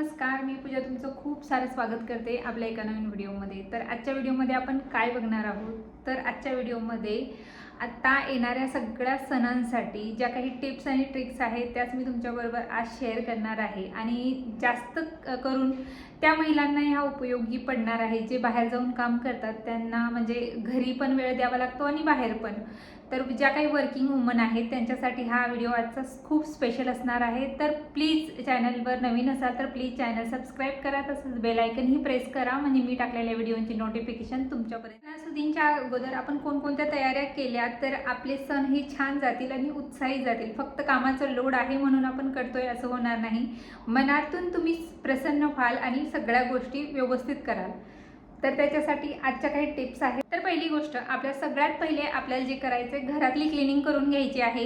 नमस्कार, मी पूजा तुमचं खूप सारं स्वागत करते आपल्या एका नवीन व्हिडिओमध्ये। तर आजच्या व्हिडिओमध्ये आपण काय बघणार आहोत, तर आजच्या व्हिडिओमध्ये आता येणाऱ्या सगळ्या सणांसाठी ज्या काही टिप्स आणि ट्रिक्स आहेत त्याच मी तुमच्याबरोबर आज शेअर करणार आहे। आणि जास्त करून त्या महिलांना ह्या उपयोगी पडणार आहे जे बाहेर जाऊन काम करतात, त्यांना म्हणजे घरी पण वेळ द्यावा लागतो आणि बाहेर पण। तर ज्या काही वर्किंग वुमन आहेत त्यांच्यासाठी हा व्हिडिओ आजचा खूप स्पेशल असणार आहे। तर प्लीज चॅनलवर नवीन असाल तर प्लीज चॅनल सबस्क्राईब करा, तसंच बेल आयकनही प्रेस करा म्हणजे मी टाकलेल्या व्हिडिओची नोटिफिकेशन तुमच्यापर्यंत। सणासुदींच्या अगोदर आपण कोणकोणत्या तयाऱ्या केल्या तर आपले सण ही छान जातील आणि उत्साही जातील। फक्त कामाचं लोड आहे म्हणून आपण करतोय असं होणार नाही, मनातून तुम्ही प्रसन्न व्हाल आणि सगळ्या गोष्टी व्यवस्थित कराल। तर त्याच्यासाठी आजच्या काही टिप्स आहेत। तर पहिली गोष्ट, आपल्या सगळ्यात पहिले आपल्याला जे करायचं आहे घरातली क्लिनिंग करून घ्यायची आहे।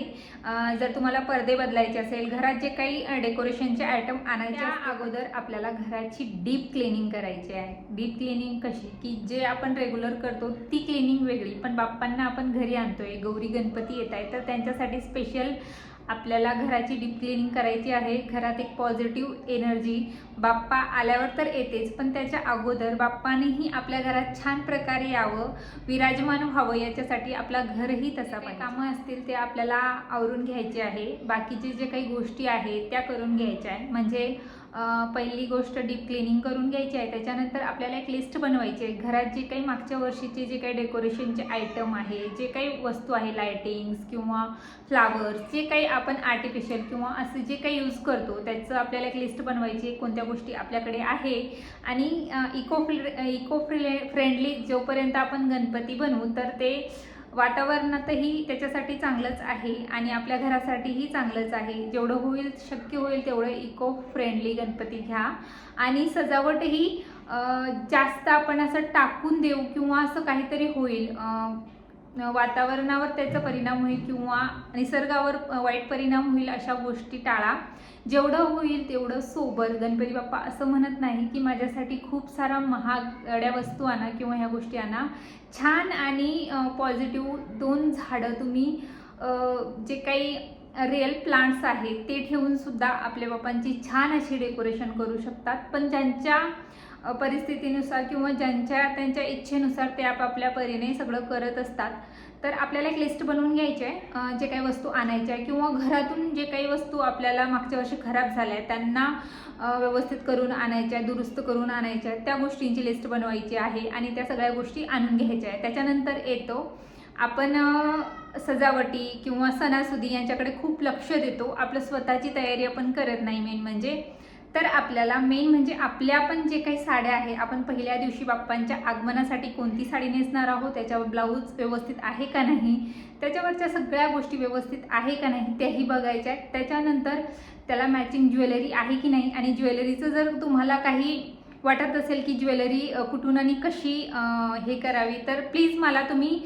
जर तुम्हाला पडदे बदलायचे असेल, घरात जे काही डेकोरेशनचे आयटम आणायचे अगोदर आपल्याला घराची डीप क्लिनिंग करायची आहे। डीप क्लिनिंग कशी की जे आपण रेग्युलर करतो ती क्लिनिंग वेगळी, पण बाप्पांना आपण घरी आणतोय, गौरी गणपती येत आहे तर त्यांच्यासाठी स्पेशल आपल्याला घराची डीप क्लिनिंग करायची आहे। घरात एक पॉझिटिव्ह एनर्जी बाप्पा आल्यावर तर येतेच, पण त्याच्या अगोदर बाप्पानेही आपल्या घरात छान प्रकारे यावं, विराजमान व्हावं, याच्यासाठी आपला घरही तसा पाहिजे। कामं असतील ते आपल्याला आवरून घ्यायचे आहे, बाकीचे जे काही गोष्टी आहेत त्या करून घ्यायच्या आहे। म्हणजे पहिली गोष्ट डीप क्लिनिंग करून घ्यायची आहे। त्याच्यानंतर आपल्याला एक लिस्ट बनवायची आहे। घरात जे काही मागच्या वर्षीचे जे काही डेकोरेशनचे आयटम आहे, जे काही वस्तू आहे, लायटिंग्स किंवा फ्लावर्स, जे काही आपण आर्टिफिशियल किंवा असे जे काही यूज करतो त्याचं आपल्याला एक लिस्ट बनवायची आहे, कोणत्या गोष्टी आपल्याकडे आहे। आणि इको फ्रेंडली जोपर्यंत आपण गणपती बनवू तर ते वातावरणातही त्याच्यासाठी चांगलंच आहे आणि आपल्या घरासाठीही चांगलंच आहे। जेवढं होईल शक्य होईल तेवढं इको फ्रेंडली गणपती घ्या। आणि सजावटही जास्त आपण असं टाकून देऊ किंवा असं काहीतरी होईल, वातावरणावर त्याचा परिणाम होईल किंवा निसर्गावर वाईट परिणाम होईल अशा गोष्टी टाळा। जेवढं होईल तेवढं सोबर। गणपती बाप्पा असं म्हणत नाही की माझ्यासाठी खूप सारा महागड्या वस्तू आणा किंवा ह्या गोष्टी आणा। छान आणि पॉझिटिव्ह दोन झाडं तुम्ही जे काही रिअल प्लांट्स आहेत ते ठेवून सुद्धा आपल्या बाप्पांची छान अशी डेकोरेशन करू शकतात। पण ज्यांच्या परिस्थितीनुसार किंवा त्यांच्या इच्छेनुसार ते आपापल्या परीने सगळं करत असतात। तर आपल्याला एक लिस्ट बनवून घ्यायची आहे, जे काही वस्तू आणायच्या आहे किंवा घरातून जे काही वस्तू आपल्याला मागच्या वर्षी खराब झाल्या आहेत त्यांना व्यवस्थित करून आणायच्या, दुरुस्त करून आणायच्या, त्या गोष्टींची लिस्ट बनवायची आहे आणि त्या सगळ्या गोष्टी आणून घ्यायच्या आहेत। त्याच्यानंतर येतो आपण सजावटी किंवा सणासुदी यांच्याकडे खूप लक्ष देतो, आपलं स्वतःची तयारी आपण करत नाही मेन म्हणजे। तर आपल्याला मेन म्हणजे आपल्या पण जे काही साड्या आहे, आपण पहिल्या दिवशी बाप्पांच्या आगमनासाठी कोणती साडी नेसणार आहोत, त्याच्यावर ब्लाऊज व्यवस्थित आहे का नाही, त्याच्यावरच्या सगळ्या गोष्टी व्यवस्थित आहे का नाही त्याही बघायच्या आहेत। त्याच्यानंतर त्याला मॅचिंग ज्वेलरी आहे की नाही, आणि ज्वेलरीचं जर तुम्हाला काही वाटत असेल की ज्वेलरी कुठून आणि कशी हे करावी तर प्लीज मला तुम्ही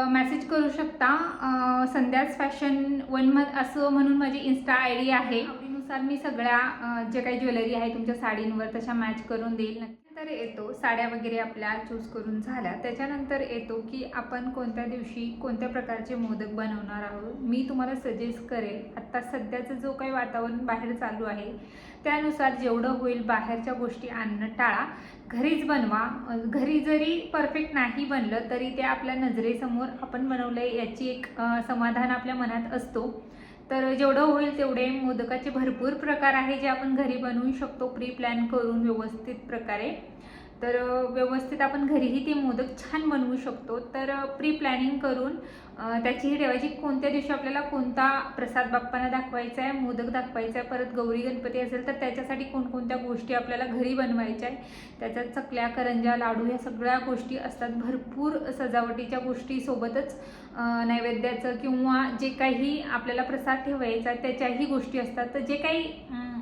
मेसेज करू शकता। संध्याच फॅशन वन असं म्हणून माझी इन्स्टा ID आहे, आवडीनुसार मी सगळ्या जे काही ज्वेलरी आहे तुमच्या साडींवर तशा मॅच करून देईल। नंतर येतो साड्या वगैरे आपल्या चूज करून झाल्या, त्याच्यानंतर येतो की आपण कोणत्या दिवशी कोणत्या प्रकारचे मोदक बनवणार आहोत। मी तुम्हाला सजेस्ट करेल, आत्ता सध्याचं जो काही वातावरण बाहेर चालू आहे त्यानुसार जेवढं होईल बाहेरच्या गोष्टी आणणं टाळा, घरीच बनवा। घरी जरी परफेक्ट नाही बनलं तरी ते आपल्या नजरेसमोर आपण बनवलंय याची एक समाधान आपल्या मनात असतो। तर जेवढं होईल तेवढे मोदकाचे भरपूर प्रकार आहे जे आपण घरी बनवू शकतो प्री प्लॅन करून व्यवस्थित प्रकारे। तर व्यवस्थित आपण घरीही ते मोदक छान बनवू शकतो। तर प्री प्लॅनिंग करून त्याचीही ठेवायची, कोणत्या दिवशी आपल्याला कोणता प्रसाद बाप्पांना दाखवायचा आहे, मोदक दाखवायचा आहे, परत गौरी गणपती असेल तर त्याच्यासाठी कोणकोणत्या गोष्टी आपल्याला घरी बनवायच्या आहे, त्याच्यात चकल्या, करंज्या, लाडू ह्या सगळ्या गोष्टी असतात। भरपूर सजावटीच्या गोष्टी सोबतच नैवेद्याचं किंवा जे काही आपल्याला प्रसाद ठेवायचा आहे त्याच्याही गोष्टी असतात। तर जे काही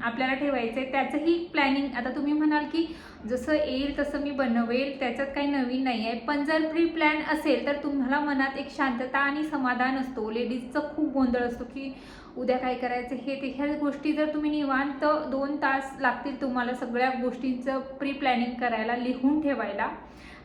आपल्याला ठेवायचं आहे त्याचंही प्लॅनिंग, आता तुम्ही म्हणाल की जसं येईल तसं मी बनवेल, त्याच्यात काही नवीन नाही आहे, पण जर प्री प्लॅन असेल तर तुम्हाला मनात एक शांतता आणि समाधान असतो। लेडीजचं खूप गोंधळ असतो की उद्या काय करायचं हे ते, ह्या गोष्टी जर तुम्ही निवांत 2 तास लागतील तुम्हाला सगळ्या गोष्टींचं प्री प्लॅनिंग करायला, लिहून ठेवायला।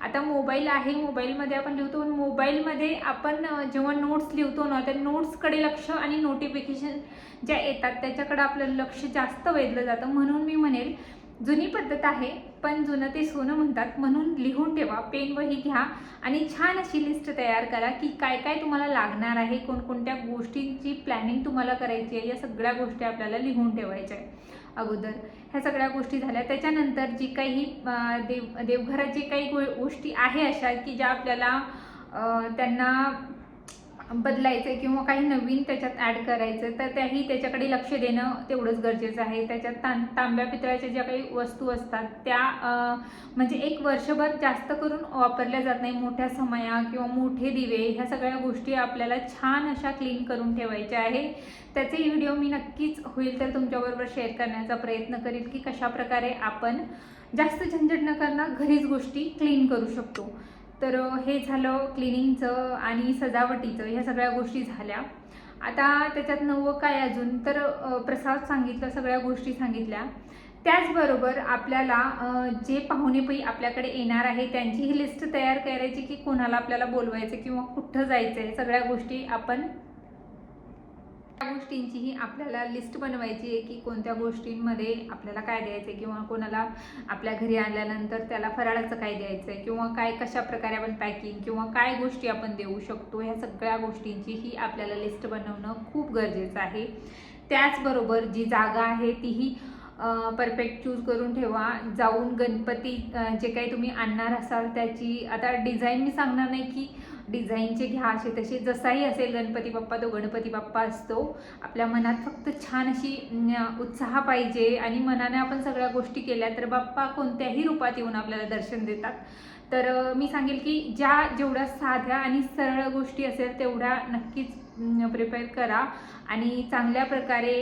आता मोबाईल आहे, मोबाईलमध्ये आपण लिहितो, मोबाईलमध्ये आपण जेव्हा नोट्स लिहितो ना त्या नोट्सकडे लक्ष आणि नोटिफिकेशन ज्या येतात त्याच्याकडे आपलं लक्ष जास्त वेधलं जातं। म्हणून मी म्हणेल जुनी पद्धत आहे, पण जुनं ते सोनं म्हणतात, म्हणून लिहून ठेवा. पेन वही घ्या आणि छान अशी लिस्ट तयार करा की काय काय तुम्हाला लागणार आहे, कोणकोणत्या गोष्टींची प्लॅनिंग तुम्हाला करायची आहे. या सगळ्या गोष्टी आपल्याला लिहून ठेवायच्या आहे अगोदर. ह्या सगळ्या गोष्टी झाल्या, त्याच्यानंतर जी काही देवघरात जे काही गोष्टी आहे अशा की ज्या आपल्याला त्यांना बदलायचं आहे किंवा काही नवीन त्याच्यात ॲड करायचं, तर त्याही त्याच्याकडे लक्ष देणं तेवढंच गरजेचं आहे. त्याच्यात तांब्या पितळाच्या ज्या काही वस्तू असतात त्या म्हणजे एक वर्षभर जास्त करून वापरल्या जात नाही. मोठ्या समया किंवा मोठे दिवे ह्या सगळ्या गोष्टी आपल्याला छान अशा क्लीन करून ठेवायच्या आहे. त्याचे व्हिडिओ मी नक्कीच होईल तर तुमच्याबरोबर शेअर करण्याचा प्रयत्न करेल की कशाप्रकारे आपण जास्त झंझट न करता घरीच गोष्टी क्लीन करू शकतो. तर हे झालं क्लिनिंगचं आणि सजावटीचं, ह्या सगळ्या गोष्टी झाल्या. आता त्याच्यात नवं काय अजून, तर प्रसाद सांगितलं, सगळ्या गोष्टी सांगितल्या. त्याचबरोबर आपल्याला जे पाहुणेपै आपल्याकडे येणार आहे त्यांचीही लिस्ट तयार करायची की कोणाला आपल्याला बोलवायचं किंवा कुठं जायचं आहे. सगळ्या गोष्टी आपण त्या गोष्टींचीही आपल्याला लिस्ट बनवायची आहे की कोणत्या गोष्टींमध्ये आपल्याला काय द्यायचं आहे किंवा कोणाला आपल्या घरी आल्यानंतर त्याला फराळाचं काय द्यायचं आहे किंवा काय कशा प्रकारे आपण पॅकिंग किंवा काय गोष्टी आपण देऊ शकतो. ह्या सगळ्या गोष्टींचीही आपल्याला लिस्ट बनवणं खूप गरजेचं आहे. त्याचबरोबर जी जागा आहे तीही परफेक्ट चूज करून ठेवा. जाऊन गणपती जे काही तुम्ही आणणार असाल त्याची आता डिझाईन मी सांगणार नाही की डिझाईनचे घ्या असे तसे, जसाही असेल गणपती बाप्पा तो गणपती बाप्पा असतो. आपल्या मनात फक्त छान अशी उत्साह पाहिजे आणि मनाने आपण सगळ्या गोष्टी केल्या तर बाप्पा कोणत्याही रूपात येऊन आपल्याला दर्शन देतात. तर मी सांगेल की जेवढ्या साध्या आणि सरळ गोष्टी असेल तेवढ्या नक्कीच प्रिपेअर करा आणि चांगल्या प्रकारे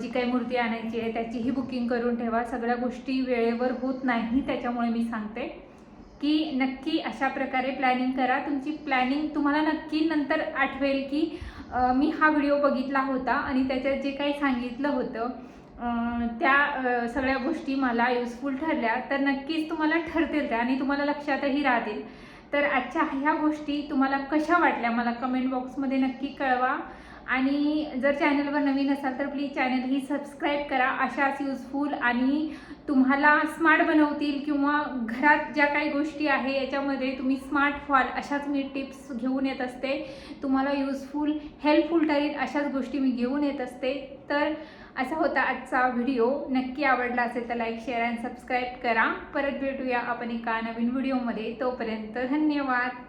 जी काही मूर्ती आणायची आहे त्याचीही बुकिंग करून ठेवा. सगळ्या गोष्टी वेळेवर होत नाही, त्याच्यामुळे मी सांगते की नक्की अशा प्रकारे प्लॅनिंग करा. तुमची प्लॅनिंग तुम्हाला नक्की नंतर आठवेल की मी हा व्हिडिओ बघितला होता आणि त्याच्यात जे काही सांगितलं होतं त्या सगळ्या गोष्टी मला युजफुल ठरल्या. तर नक्कीच तुम्हाला ठरतील त्या आणि तुम्हाला लक्षातही राहतील. तर आजच्या ह्या गोष्टी तुम्हाला कशा वाटल्या मला कमेंट बॉक्समध्ये नक्की कळवा आणि जर चॅनलवर नवीन असाल तर प्लीज चॅनल ही सबस्क्राईब करा. अशाच युजफुल आणि तुम्हाला स्मार्ट बनवतील किंवा घरात ज्या काही गोष्टी आहे याच्यामध्ये तुम्ही स्मार्ट व्हाल अशाच मी टिप्स घेऊन येत असते. तुम्हाला युजफुल हेल्पफुल ठरेल अशाच गोष्टी मी घेऊन येत असते. तर असा होता आजचा व्हिडिओ. नक्की आवडला असेल तर लाईक शेअर आणि सबस्क्राईब करा. परत भेटूया आपण एका नवीन व्हिडिओमध्ये. तोपर्यंत धन्यवाद.